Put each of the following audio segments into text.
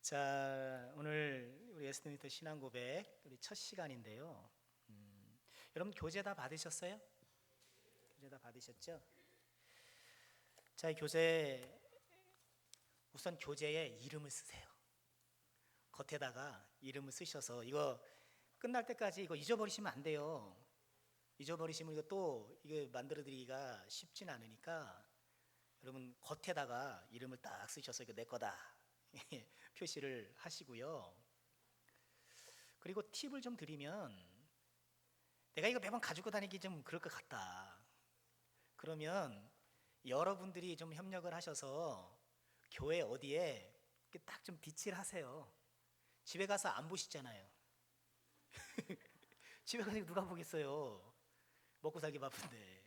자, 오늘 우리 웨스트민스터 신앙 고백 우리 첫 시간인데요. 여러분 교재 다 받으셨어요? 교재 다 받으셨죠? 자, 이 교재 우선 교재에 이름을 쓰세요. 겉에다가 이름을 쓰셔서 이거 끝날 때까지 이거 잊어버리시면 안 돼요. 잊어버리시면 이거 또 이거 만들어 드리기가 쉽진 않으니까 여러분 겉에다가 이름을 딱 쓰셔서 이거 내 거다 표시를 하시고요. 그리고 팁을 좀 드리면 내가 이거 매번 가지고 다니기 좀 그럴 것 같다. 그러면 여러분들이 좀 협력을 하셔서 교회 어디에 딱 좀 비치를 하세요. 집에 가서 안 보시잖아요. 집에 가서 누가 보겠어요. 먹고 살기 바쁜데.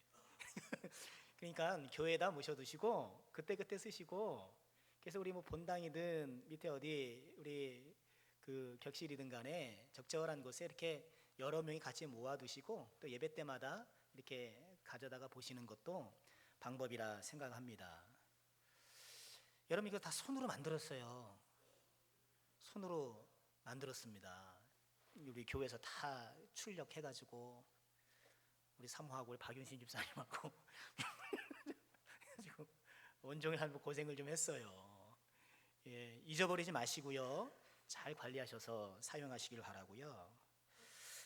그러니까 교회에다 모셔두시고 그때그때 쓰시고, 그래서 우리 뭐 본당이든 밑에 어디 우리 그 격실이든 간에 적절한 곳에 이렇게 여러 명이 같이 모아두시고 또 예배 때마다 이렇게 가져다가 보시는 것도 방법이라 생각합니다. 여러분 이거 다 손으로 만들었어요. 손으로 만들었습니다. 우리 교회에서 다 출력해가지고 우리 사모하고 우리 박윤신 집사님하고 해가지고 온종일 하고 고생을 좀 했어요. 예, 잊어버리지 마시고요. 잘 관리하셔서 사용하시길 바라고요.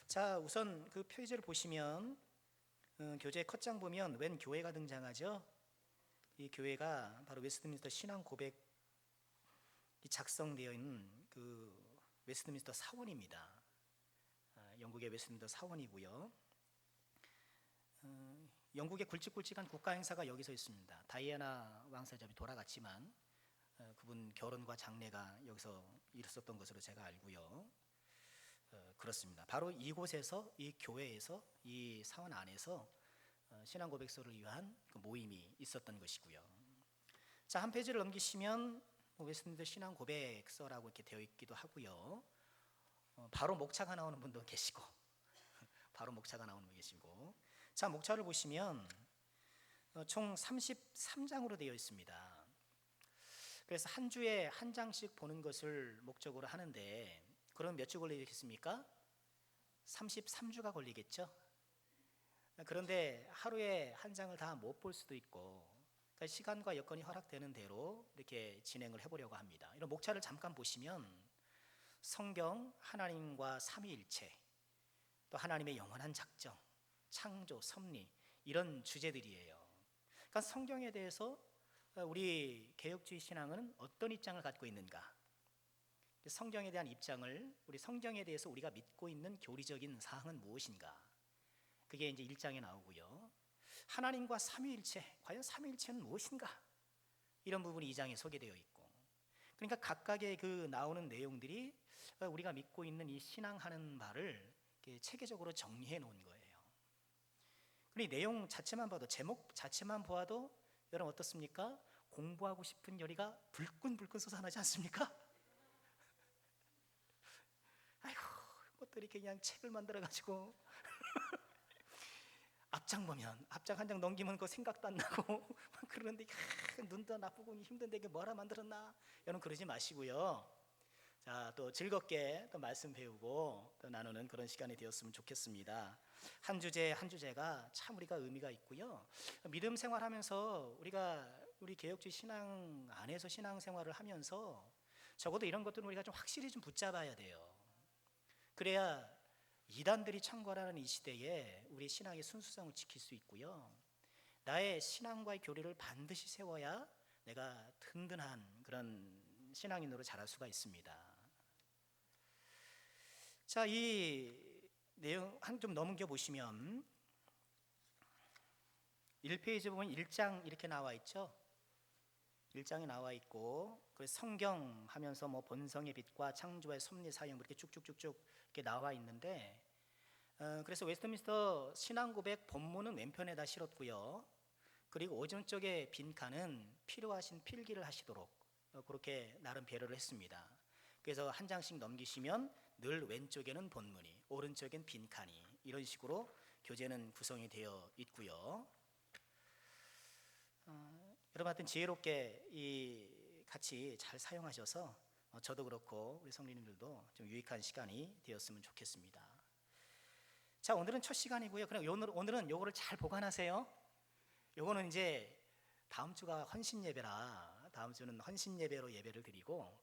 자, 우선 그 표지를 보시면 교재 컷장 보면 웬 교회가 등장하죠? 이 교회가 바로 웨스트민스터 신앙 고백이 작성되어 있는 그 웨스트민스터 사원입니다. 영국의 웨스트민스터 사원이고요. 영국의 굵직굵직한 국가 행사가 여기서 있습니다. 다이애나 왕세자비 돌아갔지만 그분 결혼과 장례가 여기서 있었던 것으로 제가 알고요. 그렇습니다. 바로 이곳에서, 이 교회에서, 이 사원 안에서 신앙 고백서를 위한 그 모임이 있었던 것이고요. 자, 한 페이지를 넘기시면 웨스트민스터 신앙 고백서라고 이렇게 되어 있기도 하고요. 바로 목차가 나오는 분도 계시고 바로 목차가 나오는 분 계시고. 자, 목차를 보시면 총 33장으로 되어 있습니다. 그래서 한 주에 한 장씩 보는 것을 목적으로 하는데, 그럼 몇 주 걸리겠습니까? 33주가 걸리겠죠? 그런데 하루에 한 장을 다 못 볼 수도 있고, 그러니까 시간과 여건이 허락되는 대로 이렇게 진행을 해보려고 합니다. 이런 목차를 잠깐 보시면 성경, 하나님과 삼위일체, 또 하나님의 영원한 작정, 창조, 섭리, 이런 주제들이에요. 그러니까 성경에 대해서 우리 개혁주의 신앙은 어떤 입장을 갖고 있는가? 성경에 대한 입장을, 우리 성경에 대해서 우리가 믿고 있는 교리적인 사항은 무엇인가? 그게 이제 1장에 나오고요. 하나님과 삼위일체, 과연 삼위일체는 무엇인가? 이런 부분이 2장에 소개되어 있고, 그러니까 각각의 그 나오는 내용들이 우리가 믿고 있는 이 신앙하는 바를 체계적으로 정리해 놓은 거예요. 그리고 내용 자체만 봐도, 제목 자체만 보아도 여러분 어떻습니까? 공부하고 싶은 열의가 불끈불끈 솟아나지 않습니까? 아이고, 뭐 또 이렇게 그냥 책을 만들어가지고 앞장 보면 앞장 한 장 넘기면 그 생각도 안 나고 그러는데 눈도 나쁘고 힘든데 이게 뭐라 만들었나? 여러분 그러지 마시고요. 자, 또 즐겁게 또 말씀 배우고 또 나누는 그런 시간이 되었으면 좋겠습니다. 한 주제 한 주제가 참 우리가 의미가 있고요. 믿음 생활하면서 우리 개혁주의 신앙 안에서 신앙 생활을 하면서 적어도 이런 것들은 우리가 좀 확실히 좀 붙잡아야 돼요. 그래야 이단들이 창궐하는 이 시대에 우리 신앙의 순수성을 지킬 수 있고요. 나의 신앙과의 교리를 반드시 세워야 내가 든든한 그런 신앙인으로 자랄 수가 있습니다. 자, 이 내용 한 좀 넘겨 보시면 1페이지 보면 1장 이렇게 나와 있죠. 1장에 나와 있고, 그래서 성경 하면서 뭐 본성의 빛과 창조의 섭리 사용 이렇게 쭉쭉쭉쭉 이렇게 나와 있는데, 그래서 웨스트민스터 신앙 고백 본문은 왼편에다 실었고요. 그리고 오른쪽에 빈 칸은 필요하신 필기를 하시도록 그렇게 나름 배려를 했습니다. 그래서 한 장씩 넘기시면 늘 왼쪽에는 본문이, 오른쪽엔 빈 칸이, 이런 식으로 교재는 구성이 되어 있고요. 여러분 하여튼 지혜롭게 같이 잘 사용하셔서 저도 그렇고 우리 성도님들도 좀 유익한 시간이 되었으면 좋겠습니다. 자, 오늘은 첫 시간이고요. 그럼 오늘은 요거를 잘 보관하세요. 요거는 이제 다음 주가 헌신 예배라 다음 주는 헌신 예배로 예배를 드리고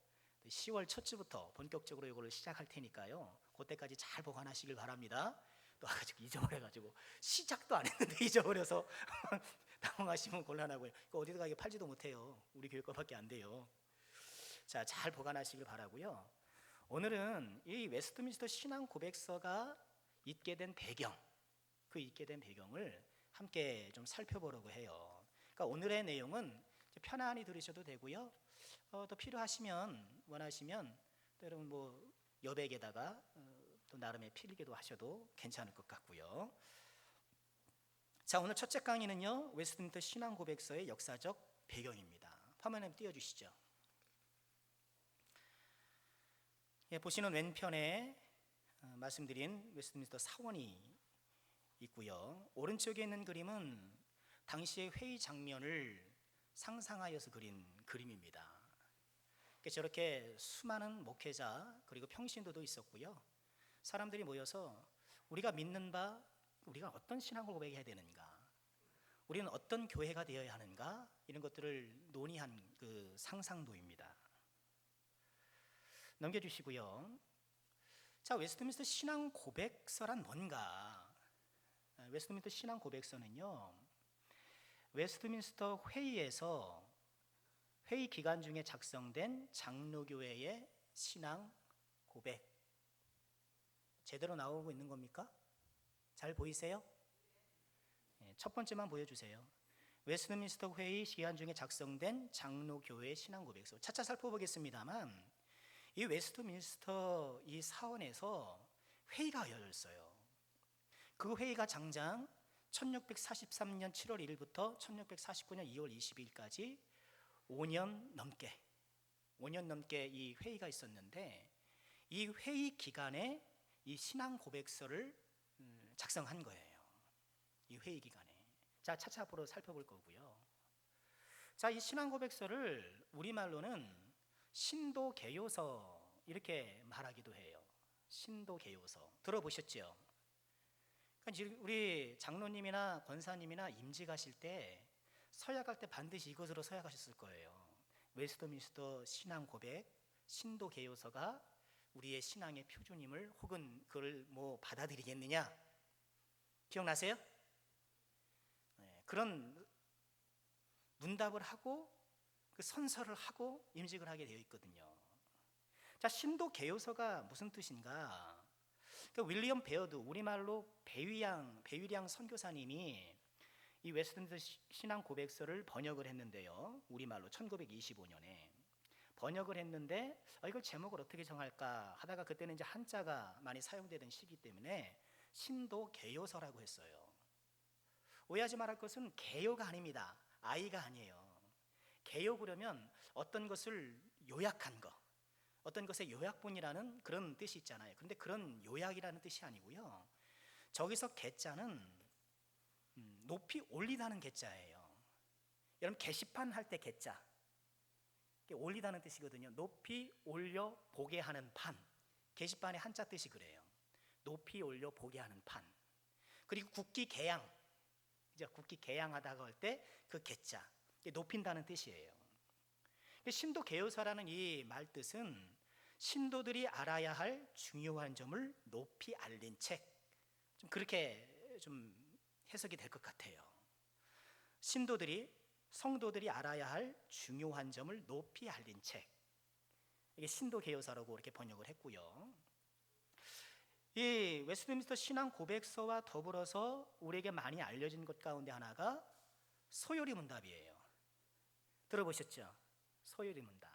10월 첫 주부터 본격적으로 이걸 시작할 테니까요. 그때까지 잘 보관하시길 바랍니다. 또 아직 잊어버려가지고 시작도 안 했는데 잊어버려서 당황하시면 곤란하고요. 어디도 가게 팔지도 못해요. 우리 교회 거밖에 안 돼요. 자, 잘 보관하시길 바라고요. 오늘은 이 웨스트민스터 신앙 고백서가 있게 된 배경, 그 있게 된 배경을 함께 좀 살펴보려고 해요. 그러니까 오늘의 내용은 편안히 들으셔도 되고요. 또 필요하시면 원하시면 또 여러분 뭐 여백에다가 또 나름의 필기도 하셔도 괜찮을 것 같고요. 자, 오늘 첫째 강의는요, 웨스트민스터 신앙 고백서의 역사적 배경입니다. 화면에 띄워주시죠. 예, 보시는 왼편에 말씀드린 웨스트민스터 사원이 있고요. 오른쪽에 있는 그림은 당시의 회의 장면을 상상하여서 그린 그림입니다. 저렇게 수많은 목회자 그리고 평신도도 있었고요. 사람들이 모여서 우리가 믿는 바, 우리가 어떤 신앙을 고백해야 되는가, 우리는 어떤 교회가 되어야 하는가, 이런 것들을 논의한 그 상상도입니다. 넘겨주시고요. 자, 웨스트민스터 신앙 고백서란 뭔가? 웨스트민스터 신앙 고백서는요, 웨스트민스터 회의에서 회의 기간 중에 작성된 장로교회의 신앙 고백. 제대로 나오고 있는 겁니까? 잘 보이세요? 첫 번째만 보여주세요. 웨스트민스터 회의 기간 중에 작성된 장로교회의 신앙 고백서. 차차 살펴보겠습니다만 이 웨스트민스터 이 사원에서 회의가 열렸어요. 그 회의가 장장 1643년 7월 1일부터 1649년 2월 22일까지 5년 넘게 이 회의가 있었는데, 이 회의 기간에 이 신앙 고백서를 작성한 거예요. 이 회의 기간에. 자, 차차 앞으로 살펴볼 거고요. 자, 이 신앙 고백서를 우리말로는 신도개요서 이렇게 말하기도 해요. 신도개요서 들어보셨죠? 그러니까 우리 장로님이나 권사님이나 임직 하실 때 서약할 때 반드시 이것으로 서약하셨을 거예요. 웨스트민스터 신앙 고백, 신도개요서가 우리의 신앙의 표준임을, 혹은 그걸 뭐 받아들이겠느냐? 기억나세요? 네, 그런 문답을 하고 그 선서를 하고 임직을 하게 되어 있거든요. 자, 신도개요서가 무슨 뜻인가? 그 윌리엄 베어드, 우리말로 배위량 선교사님이 이 웨스트민스터 신앙 고백서를 번역을 했는데요. 우리말로 1925년에 번역을 했는데 이걸 제목을 어떻게 정할까 하다가 그때는 이제 한자가 많이 사용되던 시기 때문에 신도개요서라고 했어요. 오해하지 말할 것은 개요가 아닙니다. 아이가 아니에요. 개요 그러면 어떤 것을 요약한 거, 어떤 것의 요약본이라는 그런 뜻이 있잖아요. 그런데 그런 요약이라는 뜻이 아니고요. 저기서 개자는 높이 올리다는 개자예요. 여러분 게시판 할 때 개자, 올리다는 뜻이거든요. 높이 올려 보게 하는 판. 게시판의 한자 뜻이 그래요. 높이 올려 보게 하는 판. 그리고 국기 개양, 이제 국기 개양하다고 할 때 그 개자, 높인다는 뜻이에요. 신도개요서라는 이 말뜻은 신도들이 알아야 할 중요한 점을 높이 알린 책, 좀 그렇게 좀 해석이 될 것 같아요. 성도들이 알아야 할 중요한 점을 높이 알린 책, 이게 신도개요서라고 이렇게 번역을 했고요. 이 웨스트민스터 신앙 고백서와 더불어서 우리에게 많이 알려진 것 가운데 하나가 소요리 문답이에요. 들어보셨죠? 소요리 문답.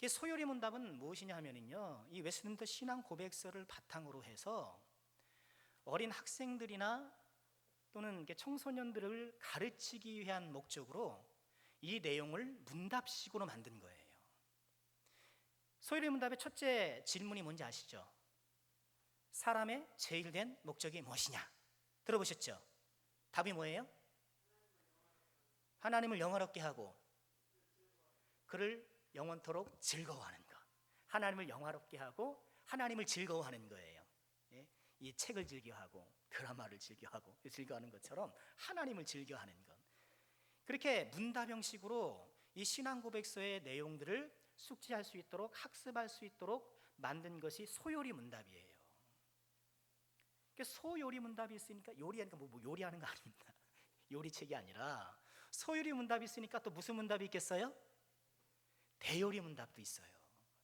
소요리 문답은 무엇이냐 하면요, 이 웨스트민스터 신앙 고백서를 바탕으로 해서 어린 학생들이나 또는 청소년들을 가르치기 위한 목적으로 이 내용을 문답식으로 만든 거예요. 소요리 문답의 첫째 질문이 뭔지 아시죠? 사람의 제일된 목적이 무엇이냐? 들어보셨죠? 답이 뭐예요? 하나님을 영화롭게 하고 그를 영원토록 즐거워하는 것. 하나님을 영화롭게 하고 하나님을 즐거워하는 거예요. 예? 이 책을 즐겨하고 드라마를 즐겨하는 것처럼 하나님을 즐겨하는 것. 그렇게 문답 형식으로 이 신앙 고백서의 내용들을 숙지할 수 있도록 학습할 수 있도록 만든 것이 소요리 문답이에요. 소요리 문답이 있으니까 요리하니까 뭐 요리하는 거 아닙니다. 요리책이 아니라 소요리 문답이 있으니까 또 무슨 문답이 있겠어요? 대요리 문답도 있어요.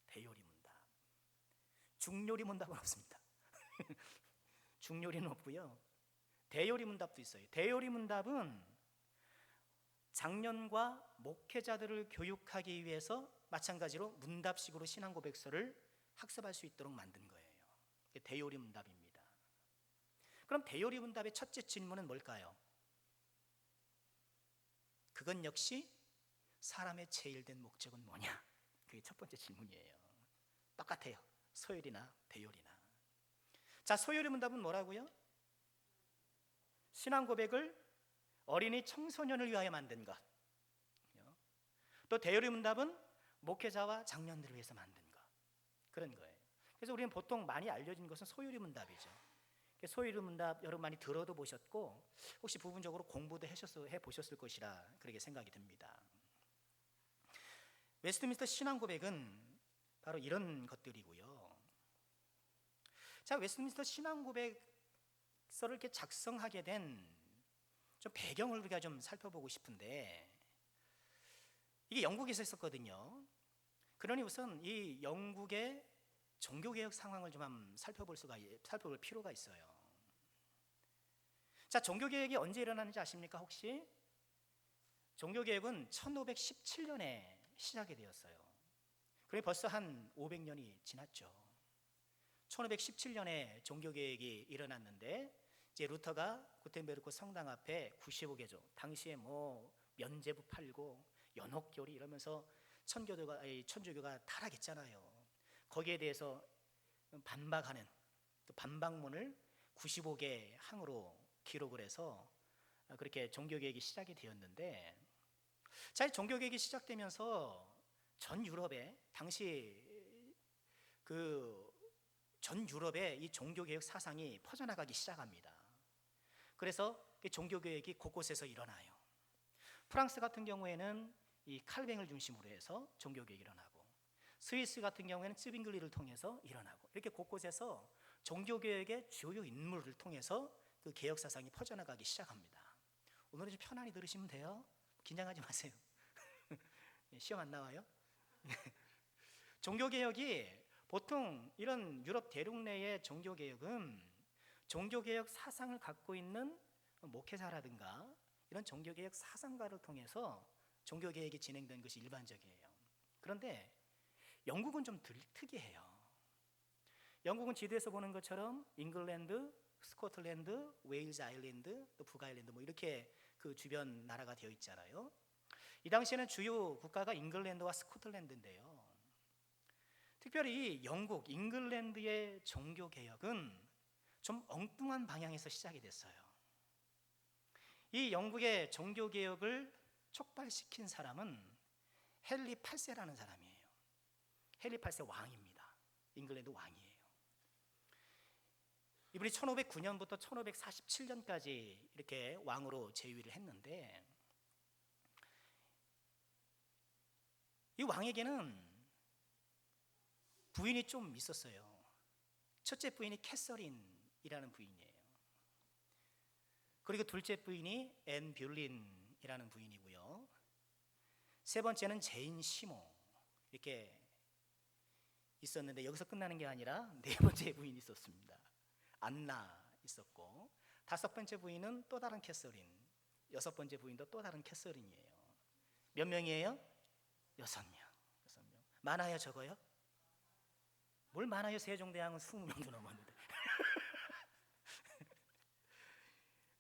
대요리 문답. 중요리 문답은 없습니다. 중요리는 없고요. 대요리 문답도 있어요. 대요리 문답은 장년과 목회자들을 교육하기 위해서 마찬가지로 문답식으로 신앙 고백서를 학습할 수 있도록 만든 거예요. 대요리 문답입니다. 그럼 대요리 문답의 첫째 질문은 뭘까요? 그건 역시 사람의 제일된 목적은 뭐냐? 그게 첫 번째 질문이에요. 똑같아요. 소요리나 대요리나. 자, 소요리 문답은 뭐라고요? 신앙 고백을 어린이 청소년을 위하여 만든 것. 또 대요리 문답은 목회자와 장년들을 위해서 만든 것. 그런 거예요. 그래서 우리는 보통 많이 알려진 것은 소요리 문답이죠. 소요리 문답 여러분 많이 들어도 보셨고 혹시 부분적으로 공부도 해보셨을 것이라 그렇게 생각이 듭니다. 웨스트민스터 신앙 고백은 바로 이런 것들이고요. 자, 웨스트민스터 신앙 고백서를 이렇게 작성하게 된 좀 배경을 우리가 좀 살펴보고 싶은데, 이게 영국에서 있었거든요. 그러니 우선 이 영국의 종교개혁 상황을 좀 한번 살펴볼 필요가 있어요. 자, 종교개혁이 언제 일어나는지 아십니까 혹시? 종교개혁은 1517년에 시작이 되었어요. 그게 벌써 한 500년이 지났죠. 1517년에 종교개혁이 일어났는데 이제 루터가 구텐베르크 성당 앞에 95개조, 당시에 뭐 면제부 팔고 연옥교리 이러면서 천주교가 타락했잖아요. 거기에 대해서 반박하는 그 반박문을 95개 항으로 기록을 해서 그렇게 종교개혁이 시작이 되었는데, 자, 종교개혁이 시작되면서 전 유럽에 당시 전 유럽에 이 종교개혁 사상이 퍼져나가기 시작합니다. 그래서 종교개혁이 곳곳에서 일어나요. 프랑스 같은 경우에는 이 칼뱅을 중심으로 해서 종교개혁이 일어나고, 스위스 같은 경우에는 쯔빙글리를 통해서 일어나고, 이렇게 곳곳에서 종교개혁의 주요 인물을 통해서 그 개혁 사상이 퍼져나가기 시작합니다. 오늘은 좀 편안히 들으시면 돼요. 긴장하지 마세요. 시험 안 나와요? 종교개혁이 보통 이런 유럽 대륙 내의 종교개혁은 종교개혁 사상을 갖고 있는 목회자라든가 이런 종교개혁 사상가를 통해서 종교개혁이 진행된 것이 일반적이에요. 그런데 영국은 좀 특이해요. 영국은 지도에서 보는 것처럼 잉글랜드, 스코틀랜드, 웨일즈 아일랜드, 또 북아일랜드 뭐 이렇게 그 주변 나라가 되어 있잖아요. 이 당시에는 주요 국가가 잉글랜드와 스코틀랜드인데요. 특별히 영국, 잉글랜드의 종교개혁은 좀 엉뚱한 방향에서 시작이 됐어요. 이 영국의 종교개혁을 촉발시킨 사람은 헨리 8세라는 사람이에요. 헨리 8세 왕입니다. 잉글랜드 왕이에요. 이분이 1509년부터 1547년까지 이렇게 왕으로 재위를 했는데, 이 왕에게는 부인이 좀 있었어요. 첫째 부인이 캐서린이라는 부인이에요. 그리고 둘째 부인이 앤 뷰린이라는 부인이고요. 세 번째는 제인 시모, 이렇게 있었는데 여기서 끝나는 게 아니라 네 번째 부인이 있었습니다. 안나 있었고, 다섯 번째 부인은 또 다른 캐서린, 여섯 번째 부인도 또 다른 캐서린이에요. 몇 명이에요? 6명. 많아요, 적어요? 뭘 많아요? 세종대왕은 20명도 넘었는데.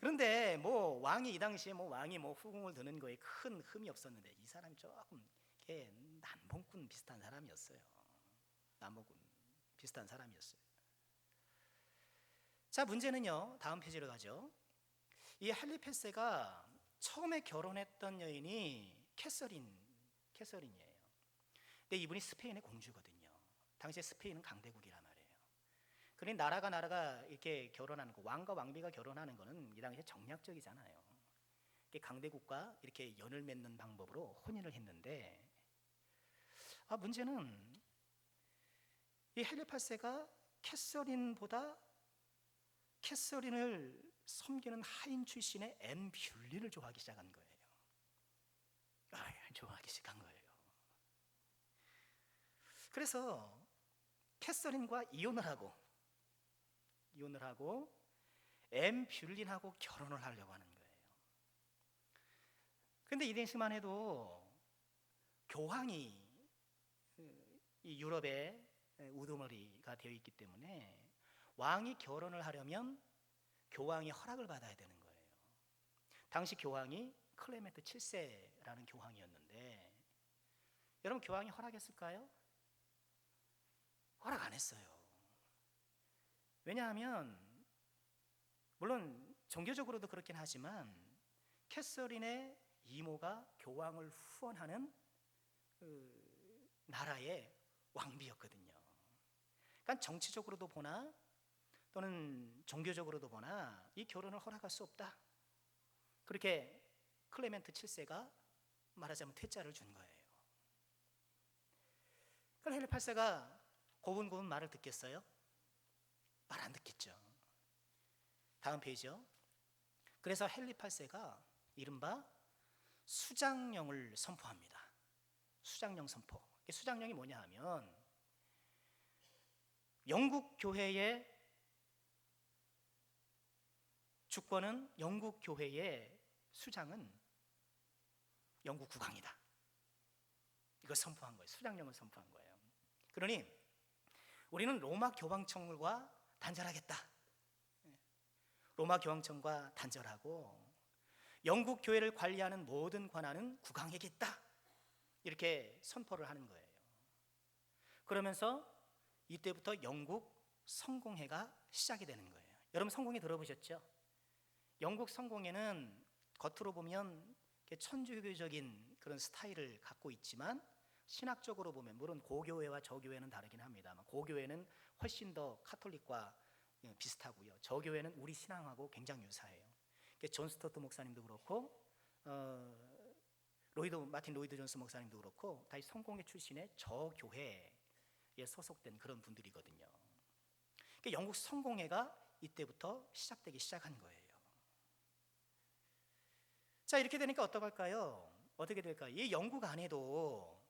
그런데 뭐 왕이 이 당시에 왕이 후궁을 드는 거에 큰 흠이 없었는데, 이 사람이 조금 남봉꾼 비슷한 사람이었어요. 남봉꾼 비슷한 사람이었어요. 자, 문제는요, 다음 페이지로 가죠. 이 헨리 8세가 처음에 결혼했던 여인이 캐서린이에요. 근데 이분이 스페인의 공주거든요. 당시에 스페인은 강대국이란 말이에요. 그러니 나라가 이렇게 결혼하는 거, 왕과 왕비가 결혼하는 거는 이 당시에 정략적이잖아요. 이게 강대국과 이렇게 연을 맺는 방법으로 혼인을 했는데, 문제는 이 헨리 8세가 캐서린을 섬기는 하인 출신의 앤 뷰린을 좋아하기 시작한 거예요. 좋아하기 시작한 거예요. 그래서 캐서린과 이혼을 하고 앤 뷰린하고 결혼을 하려고 하는 거예요. 그런데 이 당시만 해도 교황이 이 유럽의 우두머리가 되어 있기 때문에 왕이 결혼을 하려면 교황이 허락을 받아야 되는 거예요. 당시 교황이 클레멘트 7세라는 교황이었는데, 여러분 교황이 허락했을까요? 허락 안 했어요. 왜냐하면 물론 종교적으로도 그렇긴 하지만 캐서린의 이모가 교황을 후원하는 나라의 왕비였거든요. 그러니까 정치적으로도 보나 또는 종교적으로도 보나 이 결혼을 허락할 수 없다. 그렇게 클레멘트 7세가 말하자면 퇴짜를 준 거예요. 그럼 헨리 8세가 고분고분 말을 듣겠어요? 말 안 듣겠죠. 다음 페이지요. 그래서 헨리 8세가 이른바 수장령을 선포합니다. 수장령 선포. 수장령이 뭐냐 하면 영국 교회의 주권은, 영국 교회의 수장은 영국 국왕이다. 이걸 선포한 거예요. 수장령을 선포한 거예요. 그러니 우리는 로마 교황청과 단절하겠다. 로마 교황청과 단절하고 영국 교회를 관리하는 모든 권한은 국왕에게 있다. 이렇게 선포를 하는 거예요. 그러면서 이때부터 영국 성공회가 시작이 되는 거예요. 여러분 성공회 들어보셨죠? 영국 성공회는 겉으로 보면 천주교적인 그런 스타일을 갖고 있지만 신학적으로 보면 물론 고교회와 저교회는 다르긴 합니다만 고교회는 훨씬 더 카톨릭과 비슷하고요. 저교회는 우리 신앙하고 굉장히 유사해요. 존 스토트 목사님도 그렇고 마틴 로이드 존스 목사님도 그렇고 다 성공회 출신의 저교회에 소속된 그런 분들이거든요. 그러니까 영국 성공회가 이때부터 시작되기 시작한 거예요. 자, 이렇게 되니까 어떻게 될까요? 이 영국 안에도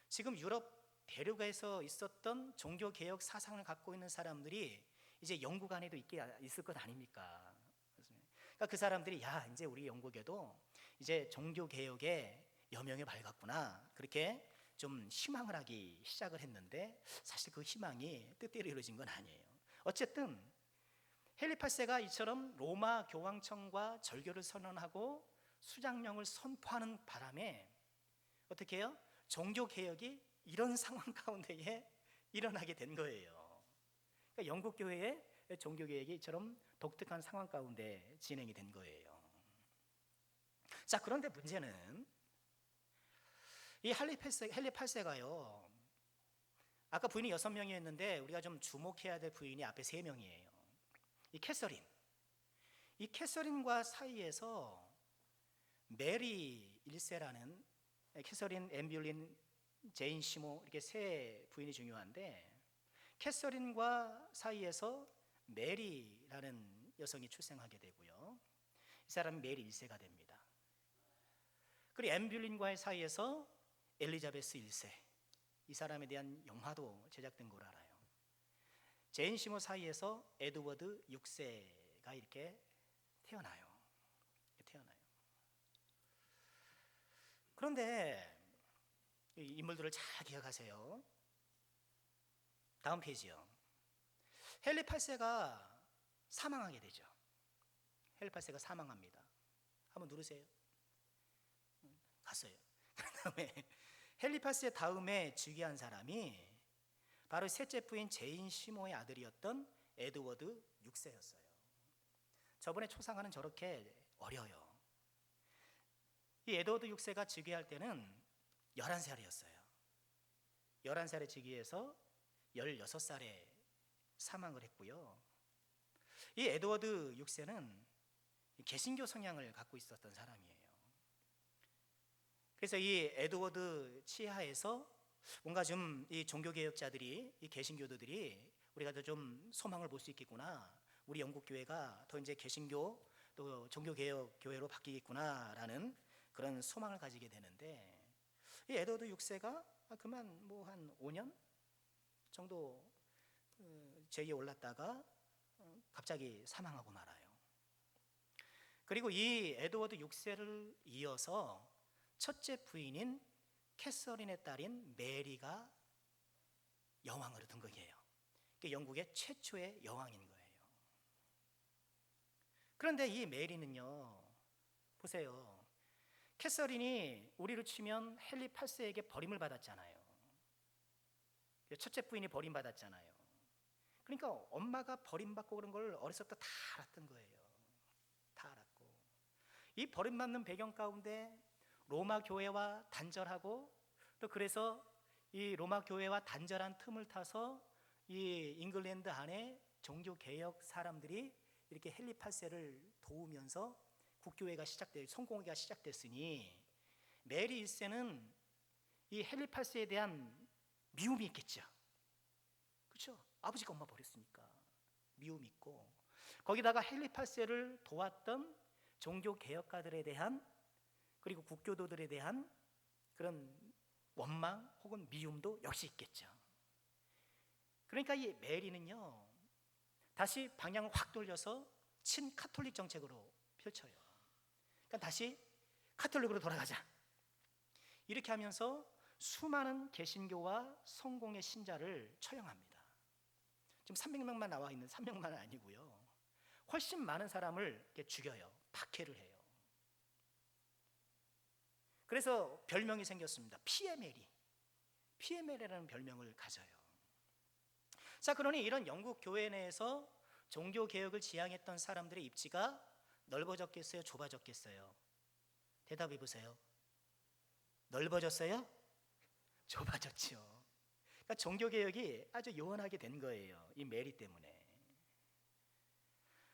지금 유럽 대륙에서 있었던 종교개혁 사상을 갖고 있는 사람들이 이제 영국 안에도 있을 것 아닙니까? 그러니까 그 사람들이 이제 우리 영국에도 이제 종교개혁의 여명이 밝았구나, 그렇게 좀 희망을 하기 시작을 했는데 사실 그 희망이 뜻대로 이루어진 건 아니에요. 어쨌든 헨리 8세가 이처럼 로마 교황청과 절교를 선언하고 수장령을 선포하는 바람에 어떻게 해요? 종교개혁이 이런 상황 가운데에 일어나게 된 거예요. 그러니까 영국 교회의 종교개혁이 이처럼 독특한 상황 가운데 진행이 된 거예요. 자, 그런데 문제는 이 헨리 8세가요, 아까 부인이 6명이었는데 우리가 좀 주목해야 될 부인이 앞에 3명이에요. 이 캐서린과 사이에서 메리 1세라는, 캐서린, 앤 뷰린, 제인 시모, 이렇게 3 부인이 중요한데 캐서린과 사이에서 메리라는 여성이 출생하게 되고요. 이 사람은 메리 1세가 됩니다. 그리고 앤 뷰린과의 사이에서 엘리자베스 1세, 이 사람에 대한 영화도 제작된 걸 알아요. 제인 시모 사이에서 에드워드 6세가 이렇게 태어나요. 그런데 이 인물들을 잘 기억하세요. 다음 페이지요. 헨리 8세가 사망하게 되죠. 헨리 8세가 사망합니다. 한번 누르세요. 갔어요. 그다음에 헨리 8세 다음에 즉위한 사람이 바로 셋째 부인 제인 시모의 아들이었던 에드워드 6세였어요. 저번에 초상화는 저렇게 어려요. 이 에드워드 6세가 즉위할 때는 11살이었어요. 11살에 즉위해서 16살에 사망을 했고요. 이 에드워드 6세는 개신교 성향을 갖고 있었던 사람이에요. 그래서 이 에드워드 치하에서 뭔가 좀 이 종교개혁자들이, 이 개신교도들이 우리가 더 좀 소망을 볼 수 있겠구나, 우리 영국 교회가 더 이제 개신교 또 종교개혁 교회로 바뀌겠구나라는 그런 소망을 가지게 되는데, 이 에드워드 6세가 그만 뭐 한 5년 정도 제위에 올랐다가 갑자기 사망하고 말아요. 그리고 이 에드워드 6세를 이어서 첫째 부인인 캐서린의 딸인 메리가 여왕으로 등극해요. 영국의 최초의 여왕인 거예요. 그런데 이 메리는요, 보세요. 캐서린이 우리로 치면 헨리 8세에게 버림을 받았잖아요. 첫째 부인이 버림받았잖아요. 그러니까 엄마가 버림받고 그런 걸 어렸을 때 다 알았던 거예요. 다 알았고, 이 버림받는 배경 가운데 로마 교회와 단절하고, 또 그래서 이 로마 교회와 단절한 틈을 타서 이 잉글랜드 안에 종교개혁 사람들이 이렇게 헨리 8세를 도우면서 국교회가 성공회가 시작됐으니, 메리 1세는 이 헨리 8세에 대한 미움이 있겠죠. 그렇죠? 아버지가 엄마 버렸으니까 미움이 있고, 거기다가 헨리 8세를 도왔던 종교개혁가들에 대한, 그리고 국교도들에 대한 그런 원망 혹은 미움도 역시 있겠죠. 그러니까 이 메리는요, 다시 방향을 확 돌려서 친카톨릭 정책으로 펼쳐요. 그러니까 다시 카톨릭으로 돌아가자, 이렇게 하면서 수많은 개신교와 성공의 신자를 처형합니다. 지금 300명만 나와 있는 300만은 아니고요, 훨씬 많은 사람을 이렇게 죽여요. 박해를 해요. 그래서 별명이 생겼습니다. 피에 메리. 피에 메리라는 별명을 가져요. 자, 그러니 이런 영국 교회 내에서 종교 개혁을 지향했던 사람들의 입지가 넓어졌겠어요, 좁아졌겠어요? 대답해 보세요. 넓어졌어요? 좁아졌죠. 그러니까 종교 개혁이 아주 요원하게 된 거예요, 이 메리 때문에.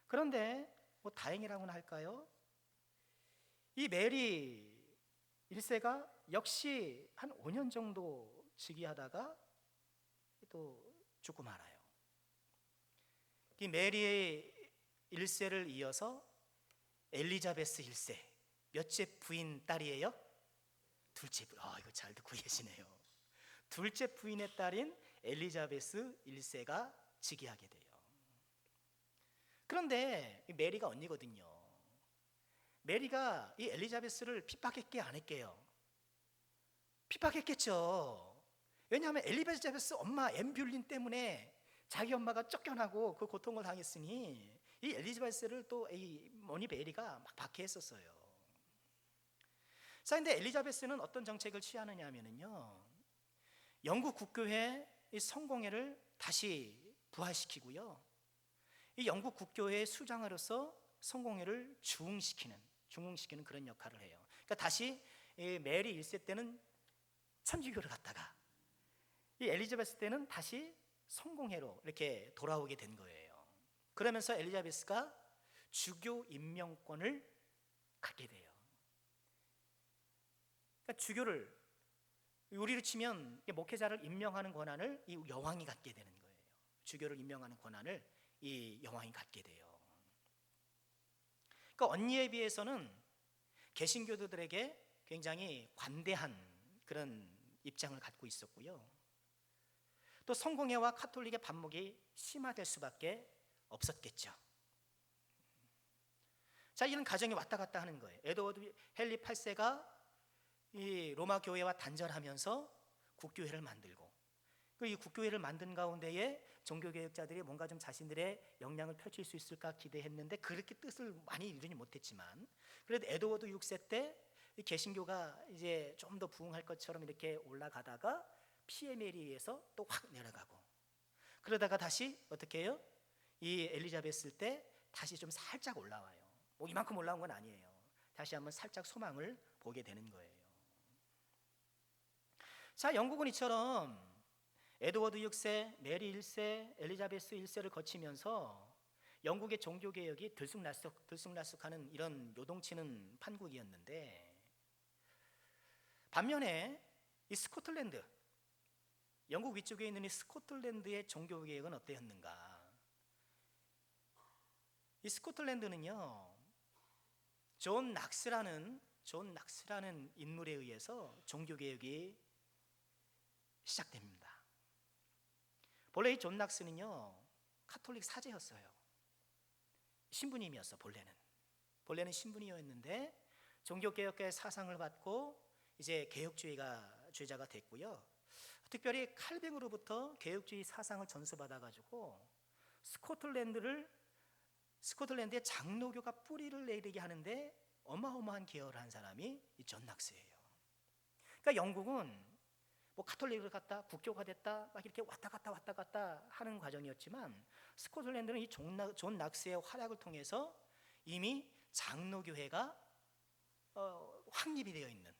그런데 뭐 다행이라고는 할까요? 이 메리 1세가 역시 한 5년 정도 즉위하다가 또 죽고 말아요. 이 메리 1세를 이어서 엘리자베스 1세, 몇째 부인 딸이에요? 둘째 부인. 이거 잘 듣고 계시네요. 둘째 부인의 딸인 엘리자베스 1세가 즉위하게 돼요. 그런데 이 메리가 언니거든요. 메리가 이 엘리자베스를 핍박했게 안 했게요? 핍박했겠죠. 왜냐하면 엘리자베스 엄마 엠뷸린 때문에 자기 엄마가 쫓겨나고 그 고통을 당했으니 이 엘리자베스를 또 이 머니 메리가 막 박해했었어요. 자, 근데 엘리자베스는 어떤 정책을 취하느냐 하면은요, 영국 국교회 이 성공회를 다시 부활시키고요, 이 영국 국교회의 수장으로서 성공회를 중흥시키는 그런 역할을 해요. 그러니까 다시 이 메리 1세 때는 천주교를 갖다가 이 엘리자베스 때는 다시 성공회로 이렇게 돌아오게 된 거예요. 그러면서 엘리자베스가 주교 임명권을 갖게 돼요. 그러니까 주교를, 우리로 치면 목회자를 임명하는 권한을 이 여왕이 갖게 되는 거예요. 주교를 임명하는 권한을 이 여왕이 갖게 돼요. 그러니까 언니에 비해서는 개신교도들에게 굉장히 관대한 그런 입장을 갖고 있었고요, 또 성공회와 카톨릭의 반목이 심화될 수밖에 없었겠죠. 자, 이런 가정이 왔다 갔다 하는 거예요. 에드워드 헨리 8세가 이 로마 교회와 단절하면서 국교회를 만들고, 이 국교회를 만든 가운데에 종교개혁자들이 뭔가 좀 자신들의 역량을 펼칠 수 있을까 기대했는데 그렇게 뜻을 많이 이루지 못했지만, 그래도 에드워드 6세 때 개신교가 이제 좀 더 부흥할 것처럼 이렇게 올라가다가 피에 메리에서 또 확 내려가고, 그러다가 다시 어떻게 해요? 이 엘리자베스 때 다시 좀 살짝 올라와요. 뭐 이만큼 올라온 건 아니에요. 다시 한번 살짝 소망을 보게 되는 거예요. 자, 영국은 이처럼 에드워드 6세, 메리 1세, 엘리자베스 1세를 거치면서 영국의 종교개혁이 들쑥날쑥하는 이런 요동치는 판국이었는데, 반면에 이 스코틀랜드, 영국 위쪽에 있는 이 스코틀랜드의 종교개혁은 어땠는가? 이 스코틀랜드는요, 존 낙스라는 인물에 의해서 종교개혁이 시작됩니다. 본래 이 존 낙스는요, 카톨릭 사제였어요. 신부님이었어. 본래는 신부님이었는데 종교개혁가의 사상을 받고 이제 개혁주의자가 됐고요. 특별히 칼뱅으로부터 개혁주의 사상을 전수받아가지고 스코틀랜드의 장로교가 뿌리를 내리게 하는데 어마어마한 기여를 한 사람이 이 존 낙스예요. 그러니까 영국은 뭐 카톨릭을 갔다 국교가 됐다 막 이렇게 왔다 갔다 하는 과정이었지만, 스코틀랜드는 이 존 낙스의 활약을 통해서 이미 장로교회가 확립이 되어 있는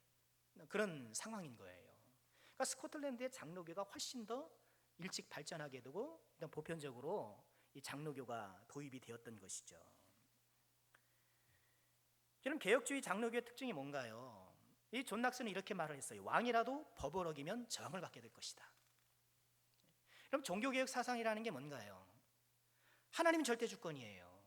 그런 상황인 거예요. 그러니까 스코틀랜드의 장로교가 훨씬 더 일찍 발전하게 되고 보편적으로 이 장로교가 도입이 되었던 것이죠. 그럼 개혁주의 장로교의 특징이 뭔가요? 이 존 낙스는 이렇게 말을 했어요. 왕이라도 법을 어기면 저항을 받게 될 것이다. 그럼 종교개혁 사상이라는 게 뭔가요? 하나님 절대 주권이에요.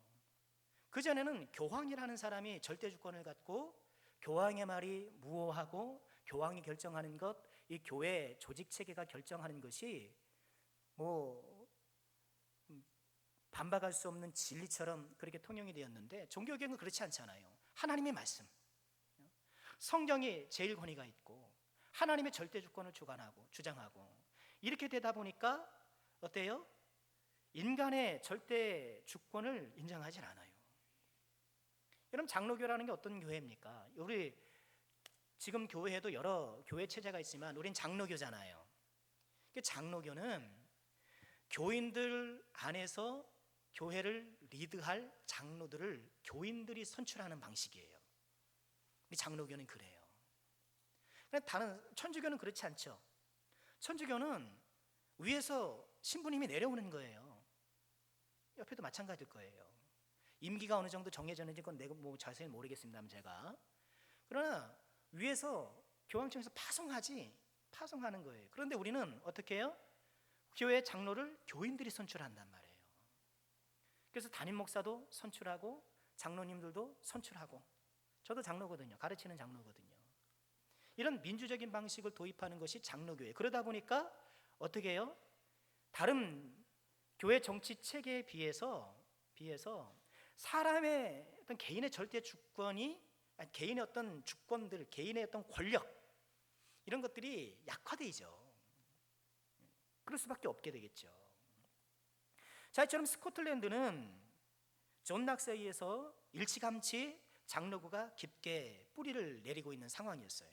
그전에는 교황이라는 사람이 절대 주권을 갖고 교황의 말이 무효하고 교황이 결정하는 것, 이 교회 조직 체계가 결정하는 것이 뭐 반박할 수 없는 진리처럼 그렇게 통용이 되었는데, 종교개혁은 그렇지 않잖아요. 하나님의 말씀, 성경이 제일 권위가 있고 하나님의 절대 주권을 주장하고 이렇게 되다 보니까 어때요? 인간의 절대 주권을 인정하지 않아요. 여러분, 장로교라는 게 어떤 교회입니까? 우리 지금 교회에도 여러 교회 체제가 있지만 우린 장로교잖아요. 장로교는 교인들 안에서 교회를 리드할 장로들을 교인들이 선출하는 방식이에요. 우리 장로교는 그래요. 다른 천주교는 그렇지 않죠. 천주교는 위에서 신부님이 내려오는 거예요. 옆에도 마찬가지일 거예요. 임기가 어느 정도 정해졌는지 그건 내가 뭐 자세히 모르겠습니다만 제가, 그러나 위에서 교황청에서 파송하는 거예요. 그런데 우리는 어떻게 해요? 교회 장로를 교인들이 선출한단 말이에요. 그래서 담임 목사도 선출하고 장로님들도 선출하고, 저도 장로거든요. 가르치는 장로거든요. 이런 민주적인 방식을 도입하는 것이 장로교회. 그러다 보니까 어떻게 해요? 다른 교회 정치 체계에 비해서 사람의 어떤 개인의 절대 주권이, 개인의 어떤 주권들, 개인의 어떤 권력, 이런 것들이 약화되죠. 그럴 수밖에 없게 되겠죠. 자, 이처럼 스코틀랜드는 존 낙스에 의해서 일찌감치 장로교가 깊게 뿌리를 내리고 있는 상황이었어요.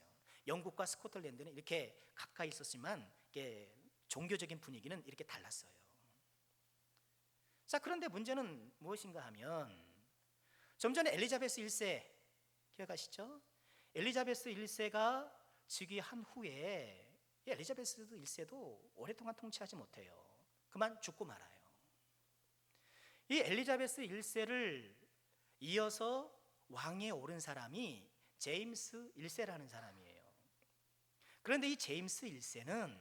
영국과 스코틀랜드는 이렇게 가까이 있었지만 이게 종교적인 분위기는 이렇게 달랐어요. 자, 그런데 문제는 무엇인가 하면, 좀 전에 엘리자베스 1세 기억하시죠? 엘리자베스 1세가 즉위한 후에 엘리자베스 1세도 오랫동안 통치하지 못해요. 그만 죽고 말아요. 이 엘리자베스 1세를 이어서 왕에 오른 사람이 제임스 1세라는 사람이에요. 그런데 이 제임스 1세는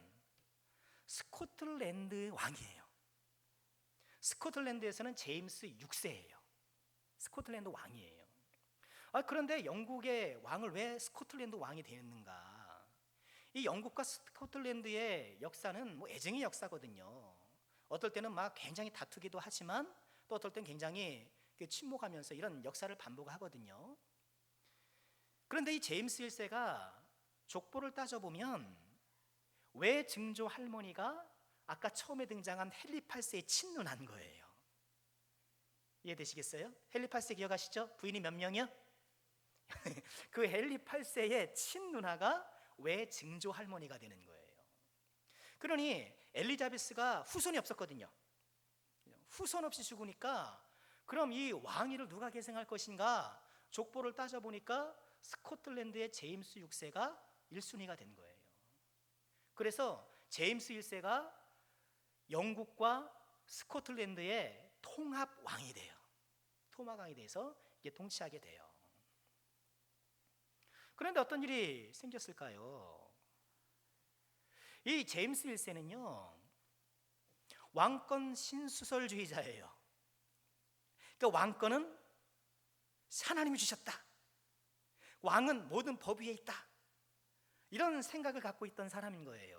스코틀랜드 왕이에요. 스코틀랜드에서는 제임스 6세예요. 스코틀랜드 왕이에요. 그런데 영국의 왕을 왜 스코틀랜드 왕이 되었는가? 이 영국과 스코틀랜드의 역사는 뭐 애증의 역사거든요. 어떨 때는 막 굉장히 다투기도 하지만 또 어떨 때는 굉장히 침묵하면서 이런 역사를 반복하거든요. 그런데 이 제임스 1세가 족보를 따져보면 왜 증조 할머니가 아까 처음에 등장한 헨리 8세의 친누나인 거예요. 이해되시겠어요? 헨리 8세 기억하시죠? 부인이 몇 명이요? 그 헨리 8세의 친누나가 왜 증조 할머니가 되는 거예요. 그러니 엘리자베스가 후손이 없었거든요. 후손 없이 죽으니까 그럼 이 왕위를 누가 계승할 것인가? 족보를 따져보니까 스코틀랜드의 제임스 6세가 1순위가 된 거예요. 그래서 제임스 1세가 영국과 스코틀랜드의 통합 왕이 돼요. 통합 왕이 돼서 이게 통치하게 돼요. 그런데 어떤 일이 생겼을까요? 이 제임스 1세는요 왕권 신수설주의자예요. 그러니까 왕권은 하나님이 주셨다. 왕은 모든 법 위에 있다. 이런 생각을 갖고 있던 사람인 거예요.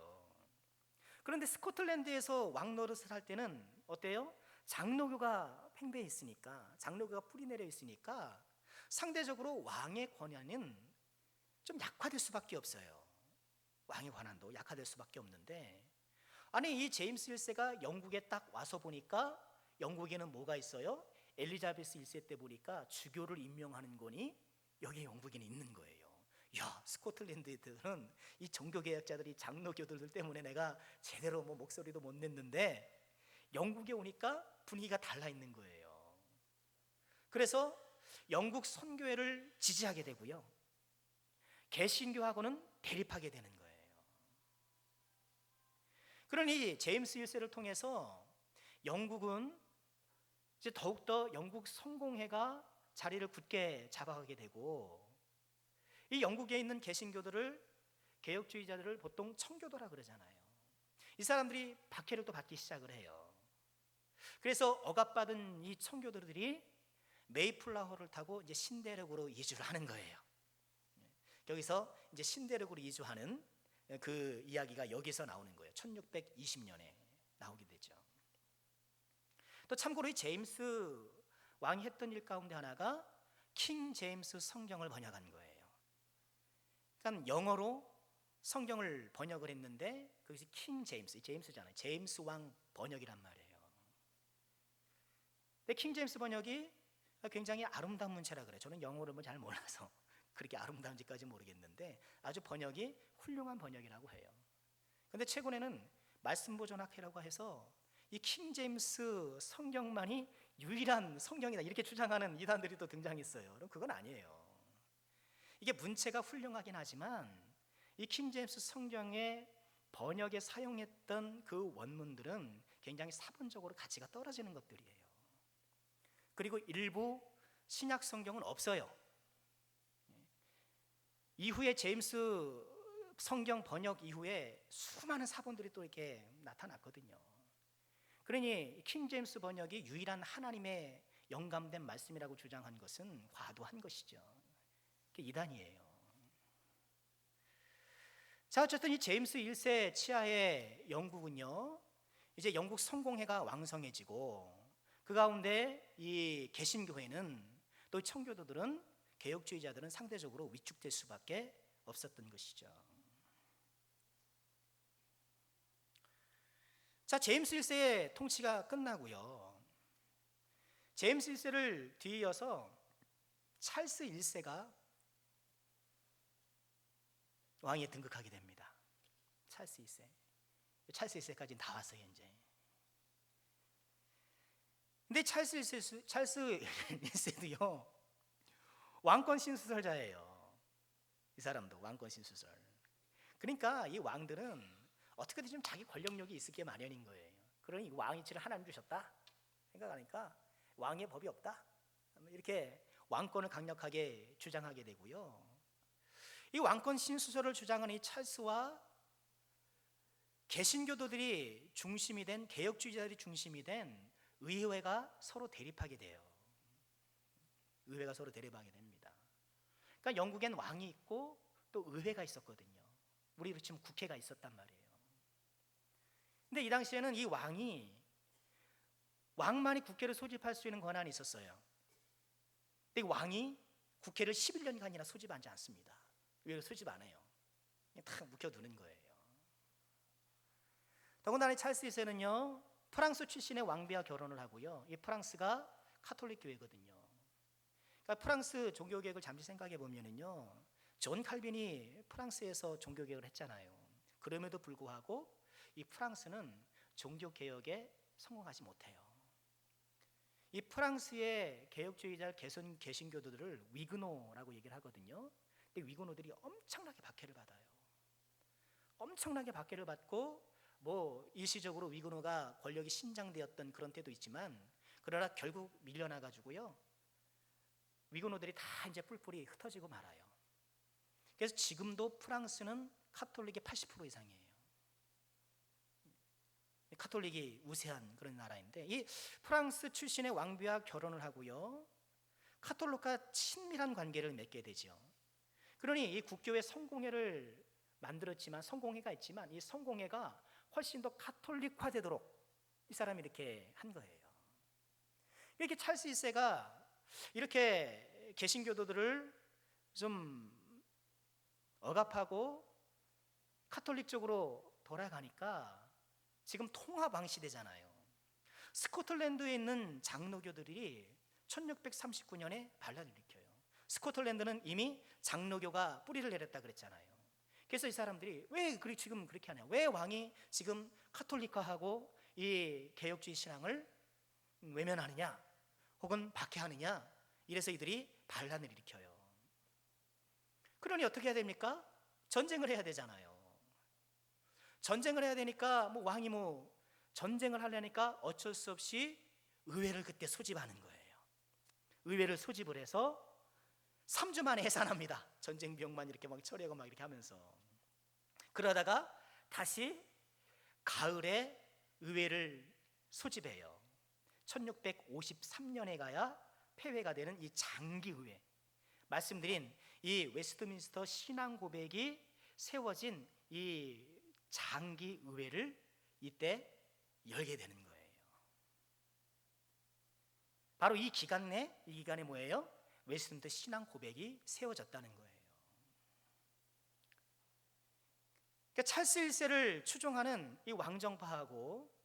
그런데 스코틀랜드에서 왕 노릇을 할 때는 어때요? 장로교가 팽배해 있으니까, 장로교가 뿌리내려 있으니까 상대적으로 왕의 권한은 좀 약화될 수밖에 없어요. 왕의 권한도 약화될 수밖에 없는데, 아니 이 제임스 1세가 영국에 딱 와서 보니까 영국에는 뭐가 있어요? 엘리자베스 1세 때 보니까 주교를 임명하는 권이 여기 영국에는 있는 거예요. 야, 스코틀랜드들은 이 종교개혁자들이 장로교들 때문에 내가 제대로 목소리도 못 냈는데 영국에 오니까 분위기가 달라 있는 거예요. 그래서 영국 선교회를 지지하게 되고요, 개신교하고는 대립하게 되는 거예요. 그러니 제임스 1세를 통해서 영국은 이제 더욱더 영국 성공회가 자리를 굳게 잡아가게 되고, 이 영국에 있는 개신교들을, 개혁주의자들을 보통 청교도라 그러잖아요. 이 사람들이 박해를 또 받기 시작을 해요. 그래서 억압받은 이 청교도들이 메이플라워를 타고 이제 신대륙으로 이주를 하는 거예요. 여기서 이제 신대륙으로 이주하는 그 이야기가 여기서 나오는 거예요. 1620년에 나오게 되죠. 또 참고로 이 제임스 왕이 했던 일 가운데 하나가 킹 제임스 성경을 번역한 거예요. 그러니까 영어로 성경을 번역을 했는데 거기서 킹 제임스, 제임스잖아요. 제임스 왕 번역이란 말이에요. 근데 킹 제임스 번역이 굉장히 아름다운 문체라 그래요. 저는 영어를 잘 몰라서 그렇게 아름다운지까지 모르겠는데 아주 번역이 훌륭한 번역이라고 해요. 그런데 최근에는 말씀 보존학회라고 해서 이 킹 제임스 성경만이 유일한 성경이다 이렇게 주장하는 이단들이 또 등장했어요. 그럼 그건 아니에요. 이게 문체가 훌륭하긴 하지만 이 킹 제임스 성경의 번역에 사용했던 그 원문들은 굉장히 사본적으로 가치가 떨어지는 것들이에요. 그리고 일부 신약 성경은 없어요. 이후에 제임스 성경 번역 이후에 수많은 사본들이 또 이렇게 나타났거든요. 그러니 킹 제임스 번역이 유일한 하나님의 영감된 말씀이라고 주장한 것은 과도한 것이죠. 그게 이단이에요. 자, 어쨌든 이 제임스 1세 치하의 영국은요, 이제 영국 성공회가 왕성해지고 그 가운데 이 개신교회는 또 청교도들은, 개혁주의자들은 상대적으로 위축될 수밖에 없었던 것이죠. 자, 제임스 1세의 통치가 끝나고요, 제임스 1세를 뒤이어서 찰스 1세가 왕위에 등극하게 됩니다. 찰스 1세. 찰스 1세까지 다 왔어요, 이제. 근데 찰스 1세도요, 왕권 신수설자예요. 이 사람도 왕권 신수설. 그러니까 이 왕들은 어떻게든 좀 자기 권력력이 있을 게 마련인 거예요. 그러니 왕위치를 하나님 주셨다 생각하니까 왕의 법이 없다 이렇게 왕권을 강력하게 주장하게 되고요, 이 왕권 신수설을 주장하는 이 찰스와 개신교도들이 중심이 된, 개혁주의자들이 중심이 된 의회가 서로 대립하게 돼요. 의회가 서로 대립하게 됩니다. 그러니까 영국엔 왕이 있고 또 의회가 있었거든요. 우리로 치면 국회가 있었단 말이에요. 근데 이 당시에는 이 왕만이 국회를 소집할 수 있는 권한이 있었어요. 근데 이 왕이 국회를 11년간이나 소집하지 않습니다. 의회를 소집 안 해요. 그냥 탁 묵혀두는 거예요. 더군다나 찰스 1세는요, 프랑스 출신의 왕비와 결혼을 하고요, 이 프랑스가 카톨릭 교회거든요. 그러니까 프랑스 종교개혁을 잠시 생각해 보면은요, 존 칼빈이 프랑스에서 종교개혁을 했잖아요. 그럼에도 불구하고 이 프랑스는 종교개혁에 성공하지 못해요. 이 프랑스의 개혁주의자 개신교도들을 위그노라고 얘기를 하거든요. 근데 위그노들이 엄청나게 박해를 받아요. 엄청나게 박해를 받고 뭐 일시적으로 위그노가 권력이 신장되었던 그런 때도 있지만, 그러나 결국 밀려나 가지고요, 위그노들이 다 이제 뿔뿔이 흩어지고 말아요. 그래서 지금도 프랑스는 카톨릭의 80% 이상이에요. 카톨릭이 우세한 그런 나라인데, 이 프랑스 출신의 왕비와 결혼을 하고요, 카톨릭과 친밀한 관계를 맺게 되죠. 그러니 이 국교의 성공회를 만들었지만, 성공회가 있지만, 이 성공회가 훨씬 더 카톨릭화되도록 이 사람이 이렇게 한 거예요. 이렇게 찰스 1세가 이렇게 개신교도들을 좀 억압하고 카톨릭 쪽으로 돌아가니까 지금 통합왕 시대잖아요. 스코틀랜드에 있는 장로교들이 1639년에 반란을 일으켜요. 스코틀랜드는 이미 장로교가 뿌리를 내렸다 그랬잖아요. 그래서 이 사람들이 왜 지금 그렇게 하냐, 왜 왕이 지금 카톨릭화하고 이 개혁주의 신앙을 외면하느냐 혹은 박해하느냐, 이래서 이들이 반란을 일으켜요. 그러니 어떻게 해야 됩니까? 전쟁을 해야 되잖아요. 전쟁을 해야 되니까 왕이 전쟁을 하려니까 어쩔 수 없이 의회를 그때 소집하는 거예요. 의회를 소집을 해서 3주 만에 해산합니다. 전쟁 비용만 이렇게 막 처리하고 막 이렇게 하면서. 그러다가 다시 가을에 의회를 소집해요. 1653년에 가야 폐회가 되는 이 장기의회, 말씀드린 이 웨스트민스터 신앙 고백이 세워진 이 장기의회를 이때 열게 되는 거예요. 바로 이 기간에 뭐예요? 웨스트민스터 신앙 고백이 세워졌다는 거예요. 그러니까 찰스 1세를 추종하는 이 왕정파하고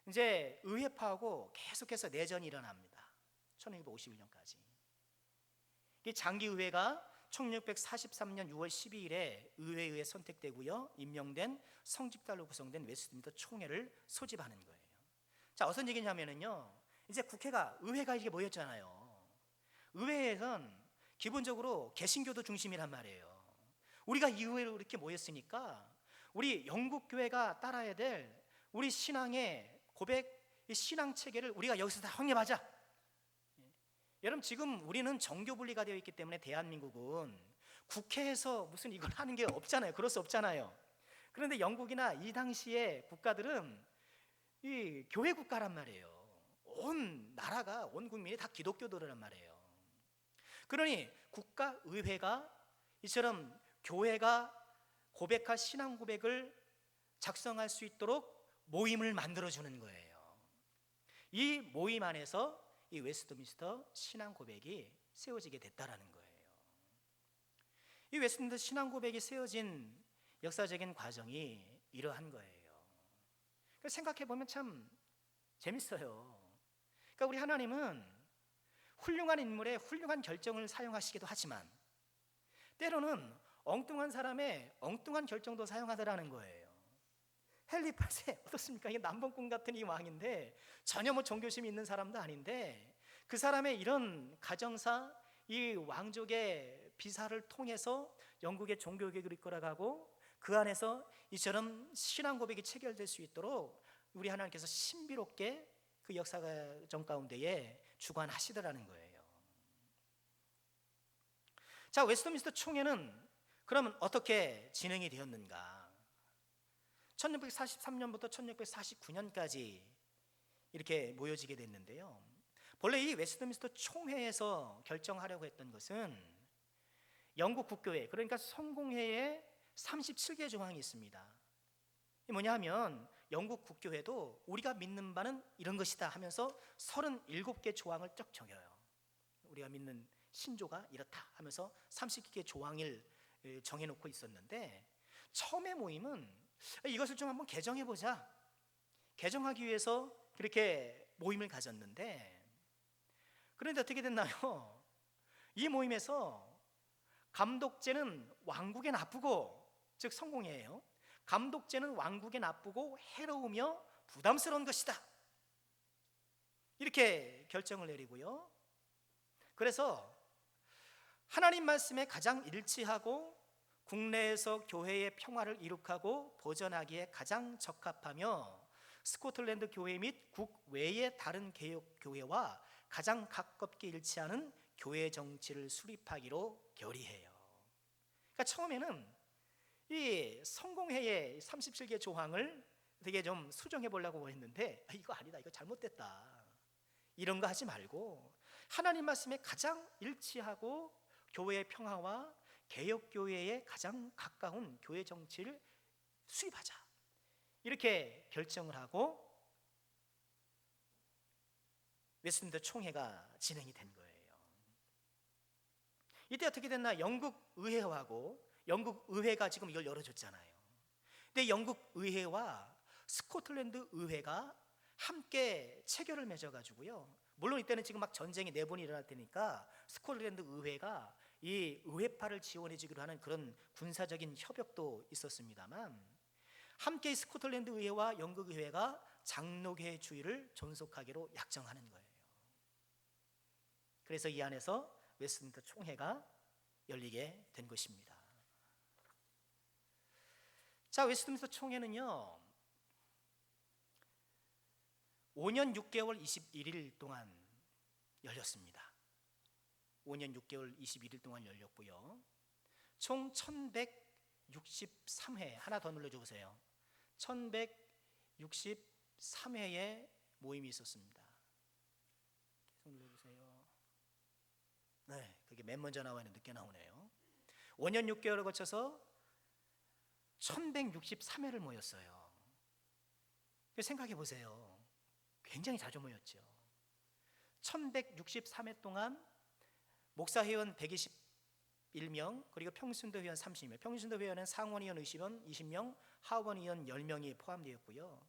이제 의회파하고 계속해서 내전이 일어납니다. 1651년까지. 이 장기의회가 1643년 6월 12일에 의회에 선택되고요, 임명된 성직달로 구성된 웨스트민스터 총회를 소집하는 거예요. 자, 어떤 얘기냐면요, 이제 의회가 이게 모였잖아요. 의회에선 기본적으로 개신교도 중심이란 말이에요. 우리가 이 의회로 이렇게 모였으니까 우리 영국 교회가 따라야 될 우리 신앙의 고백, 이 신앙 체계를 우리가 여기서 다 확립하자. 여러분, 지금 우리는 정교 분리가 되어 있기 때문에 대한민국은 국회에서 무슨 이걸 하는 게 없잖아요. 그럴 수 없잖아요. 그런데 영국이나 이 당시의 국가들은 이 교회 국가란 말이에요. 온 나라가, 온 국민이 다 기독교도란 말이에요. 그러니 국가의회가 이처럼 교회가 고백할 신앙 고백을 작성할 수 있도록 모임을 만들어주는 거예요. 이 모임 안에서 이 웨스트민스터 신앙 고백이 세워지게 됐다라는 거예요. 이 웨스트민스터 신앙 고백이 세워진 역사적인 과정이 이러한 거예요. 생각해 보면 참 재밌어요. 그러니까 우리 하나님은 훌륭한 인물의 훌륭한 결정을 사용하시기도 하지만 때로는 엉뚱한 사람의 엉뚱한 결정도 사용하더라는 거예요. 헨리 8세 어떻습니까? 이게 남봉꾼 같은 이 왕인데 전혀 종교심이 있는 사람도 아닌데 그 사람의 이런 가정사, 이 왕족의 비사를 통해서 영국의 종교개혁을 이끌어가고 그 안에서 이처럼 신앙 고백이 체결될 수 있도록 우리 하나님께서 신비롭게 그 역사 과정 가운데에 주관하시더라는 거예요. 자, 웨스트민스터 총회는 그러면 어떻게 진행이 되었는가? 1643년부터 1649년까지 이렇게 모여지게 됐는데요, 본래 이 웨스트민스터 총회에서 결정하려고 했던 것은 영국 국교회, 그러니까 성공회에 37개 조항이 있습니다. 이게 뭐냐 하면 영국 국교회도 우리가 믿는 바는 이런 것이다 하면서 37개 조항을 쫙 정해요. 우리가 믿는 신조가 이렇다 하면서 30개 조항을 정해놓고 있었는데, 처음에 모임은 이것을 좀 한번 개정해보자, 개정하기 위해서 그렇게 모임을 가졌는데, 그런데 어떻게 됐나요? 이 모임에서 감독제는 왕국에 나쁘고, 즉 성공회예요, 감독제는 왕국에 나쁘고 해로우며 부담스러운 것이다, 이렇게 결정을 내리고요, 그래서 하나님 말씀에 가장 일치하고 국내에서 교회의 평화를 이룩하고 보전하기에 가장 적합하며 스코틀랜드 교회 및 국외의 다른 개혁 교회와 가장 가깝게 일치하는 교회 정치를 수립하기로 결의해요. 그러니까 처음에는 이 성공회의 37개 조항을 되게 좀 수정해 보려고 했는데 이거 아니다, 이거 잘못됐다, 이런 거 하지 말고 하나님 말씀에 가장 일치하고 교회의 평화와 개혁교회에 가장 가까운 교회 정치를 수립하자, 이렇게 결정을 하고 웨스트민스터 총회가 진행이 된 거예요. 이때 어떻게 됐나? 영국 의회하고 영국 의회가 지금 이걸 열어줬잖아요. 근데 영국 의회와 스코틀랜드 의회가 함께 체결을 맺어가지고요. 물론 이때는 지금 막 전쟁이 4번이 일어날 테니까 스코틀랜드 의회가 이 의회파를 지원해주기로 하는 그런 군사적인 협약도 있었습니다만, 함께 스코틀랜드 의회와 영국 의회가 장로교회 주의를 존속하기로 약정하는 거예요. 그래서 이 안에서 웨스트민스터 총회가 열리게 된 것입니다. 자, 웨스트민스터 총회는요 5년 6개월 21일 동안 열렸습니다. 5년 6개월 21일 동안 열렸고요. 총 1163회, 하나 더 눌러줘 보세요. 1163회의 모임이 있었습니다. 계속 눌러주세요. 네, 그게 맨 먼저 나와 있는 늦게 나오네요. 5년 6개월을 거쳐서 1163회를 모였어요. 생각해 보세요. 굉장히 자주 모였죠. 1163회 동안 목사회원 121명, 그리고 평신도 회원 30명, 평신도 회원은 상원의원 20명, 하원의원 10명이 포함되었고요.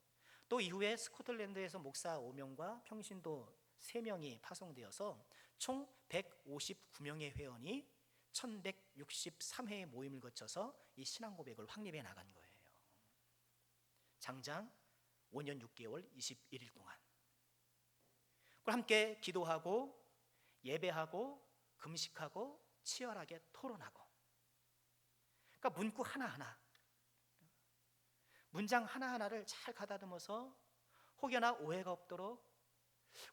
또 이후에 스코틀랜드에서 목사 5명과 평신도 3명이 파송되어서 총 159명의 회원이 1163회의 모임을 거쳐서 이 신앙 고백을 확립해 나간 거예요. 장장 5년 6개월 21일 동안. 그걸 함께 기도하고 예배하고 금식하고 치열하게 토론하고, 그러니까 문구 하나하나, 문장 하나하나를 잘 가다듬어서 혹여나 오해가 없도록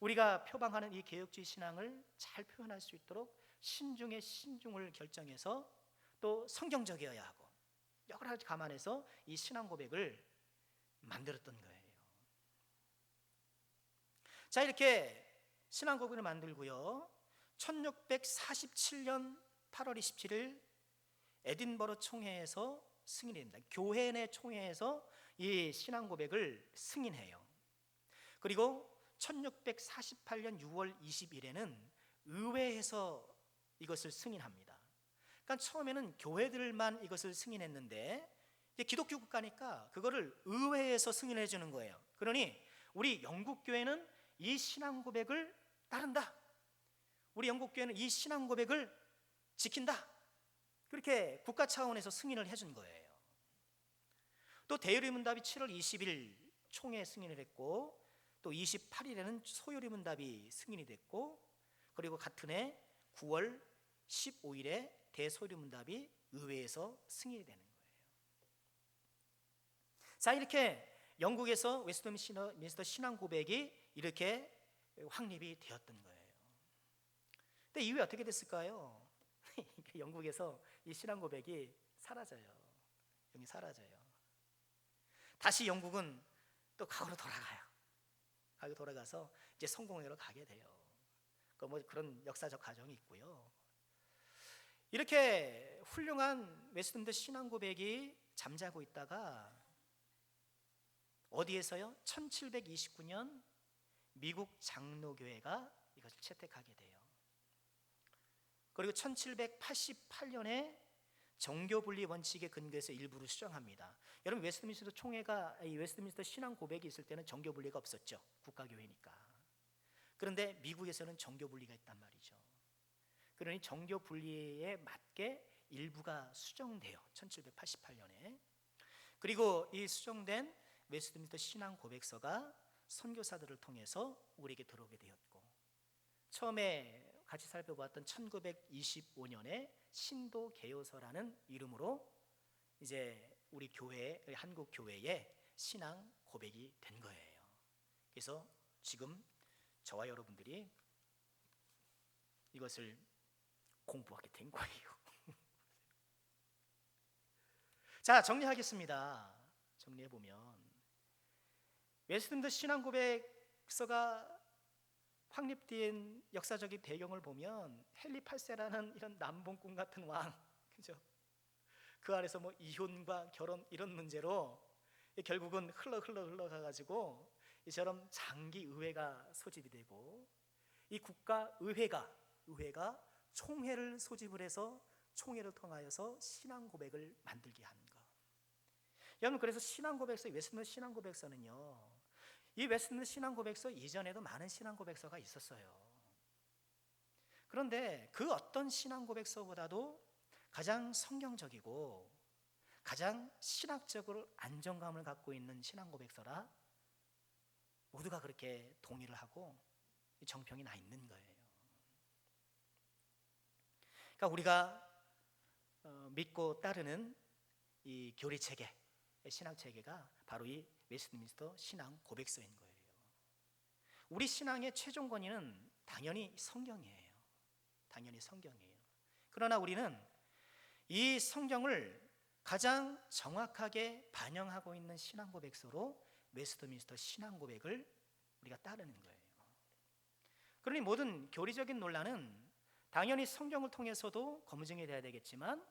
우리가 표방하는 이 개혁주의 신앙을 잘 표현할 수 있도록 신중의 신중을 결정해서 또 성경적이어야 하고 여러 가지 감안해서 이 신앙 고백을 만들었던 거예요. 자, 이렇게 신앙 고백을 만들고요. 1647년 8월 27일 에딘버러 총회에서 승인이 됩니다. 교회 내 총회에서 이 신앙 고백을 승인해요. 그리고 1648년 6월 20일에는 의회에서 이것을 승인합니다. 그러니까 처음에는 교회들만 이것을 승인했는데 이제 기독교 국가니까 그거를 의회에서 승인해 주는 거예요. 그러니 우리 영국 교회는 이 신앙 고백을 따른다, 우리 영국 교회는 이 신앙 고백을 지킨다, 그렇게 국가 차원에서 승인을 해준 거예요. 또 대의문답이 7월 20일 총회 승인을 했고, 또 28일에는 소요리문답이 승인이 됐고, 그리고 같은 해 9월 15일에 대소요리문답이 의회에서 승인이 되는 거예요. 자, 이렇게 영국에서 웨스트민스터 신앙 고백이 이렇게 확립이 되었던 거예요. 근데 이후에 어떻게 됐을까요? 영국에서 이 신앙 고백이 사라져요. 여기 사라져요. 다시 영국은 또 과거로 돌아가요. 과거 돌아가서 이제 성공회로 가게 돼요. 뭐 그런 역사적 과정이 있고요. 이렇게 훌륭한 웨스트민스터 신앙 고백이 잠자고 있다가 어디에서요? 1729년 미국 장로교회가 이것을 채택하게 돼요. 그리고 1788년에 정교분리 원칙에 근거해서 일부를 수정합니다. 여러분, 웨스트민스터 총회가 이 웨스트민스터 신앙 고백이 있을 때는 정교분리가 없었죠. 국가교회니까. 그런데 미국에서는 정교분리가 있단 말이죠. 그러니 정교분리에 맞게 일부가 수정돼요. 1788년에. 그리고 이 수정된 웨스트민스터 신앙 고백서가 선교사들을 통해서 우리에게 들어오게 되었고, 처음에 같이 살펴보았던 1925년에 신도 개요서라는 이름으로 이제 우리 교회, 한국 교회의 신앙 고백이 된 거예요. 그래서 지금 저와 여러분들이 이것을 공부하게 된 거예요. 자, 정리하겠습니다. 정리해 보면 웨스트민스터 신앙 고백서가 확립된 역사적인 배경을 보면 헨리 8세라는 이런 남봉꾼 같은 왕, 그죠? 그 안에서 뭐 이혼과 결혼 이런 문제로 결국은 흘러가가지고 이처럼 장기 의회가 소집이 되고 이 국가 의회가 총회를 소집을 해서 총회를 통하여서 신앙 고백을 만들게 한 것. 여러분, 그래서 신앙 고백서, 웨스트민스터 신앙 고백서는요, 이 웨스트민스터 신앙 고백서 이전에도 많은 신앙 고백서가 있었어요. 그런데 그 어떤 신앙 고백서보다도 가장 성경적이고 가장 신학적으로 안정감을 갖고 있는 신앙 고백서라 모두가 그렇게 동의를 하고 정평이 나 있는 거예요. 그러니까 우리가 믿고 따르는 이 교리 체계, 신학 체계가 바로 이 웨스트민스터 신앙 고백서인 거예요. 우리 신앙의 최종 권위는 당연히 성경이에요. 당연히 성경이에요. 그러나 우리는 이 성경을 가장 정확하게 반영하고 있는 신앙 고백서로 웨스트민스터 신앙 고백을 우리가 따르는 거예요. 그러니 모든 교리적인 논란은 당연히 성경을 통해서도 검증이 돼야 되겠지만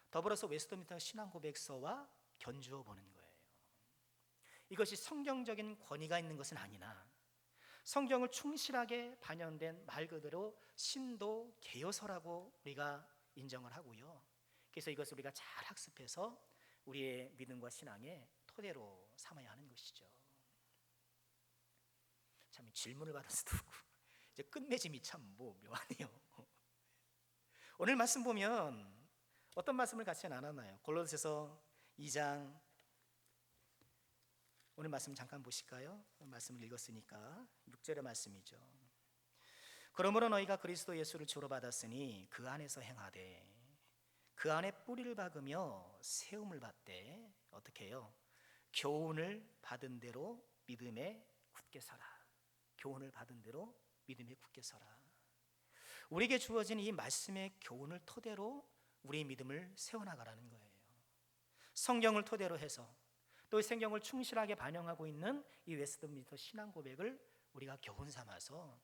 더불어서 웨스트민스터 신앙 고백서와 견주어 보는 거예요. 이것이 성경적인 권위가 있는 것은 아니나 성경을 충실하게 반영된 말 그대로 신도 개요서라고 우리가 인정을 하고요. 그래서 이것을 우리가 잘 학습해서 우리의 믿음과 신앙의 토대로 삼아야 하는 것이죠. 참 질문을 받을 수도 없고 이제 끝맺음이 참 묘하네요. 오늘 말씀 보면 어떤 말씀을 같이 나눴나요? 골로새서 2장 오늘 말씀 잠깐 보실까요? 말씀을 읽었으니까 6절의 말씀이죠. 그러므로 너희가 그리스도 예수를 주로 받았으니 그 안에서 행하되 그 안에 뿌리를 박으며 세움을 받되 어떻게 해요? 교훈을 받은 대로 믿음에 굳게 서라. 교훈을 받은 대로 믿음에 굳게 서라. 우리에게 주어진 이 말씀의 교훈을 토대로 우리의 믿음을 세워나가라는 거예요. 성경을 토대로 해서 또 성경을 충실하게 반영하고 있는 이 웨스트민스터 신앙 고백을 우리가 교훈 삼아서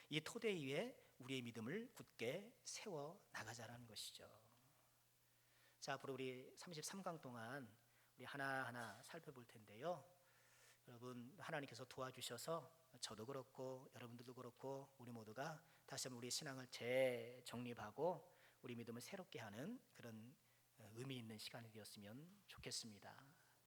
이 토대 위에 우리의 믿음을 굳게 세워 나가자라는 것이죠. 자, 앞으로 우리 33강 동안 우리 하나하나 살펴볼 텐데요. 여러분, 하나님께서 도와주셔서 저도 그렇고 여러분들도 그렇고 우리 모두가 다시 한번 우리 신앙을 재정립하고 우리 믿음을 새롭게 하는 그런 의미 있는 시간이 되었으면 좋겠습니다.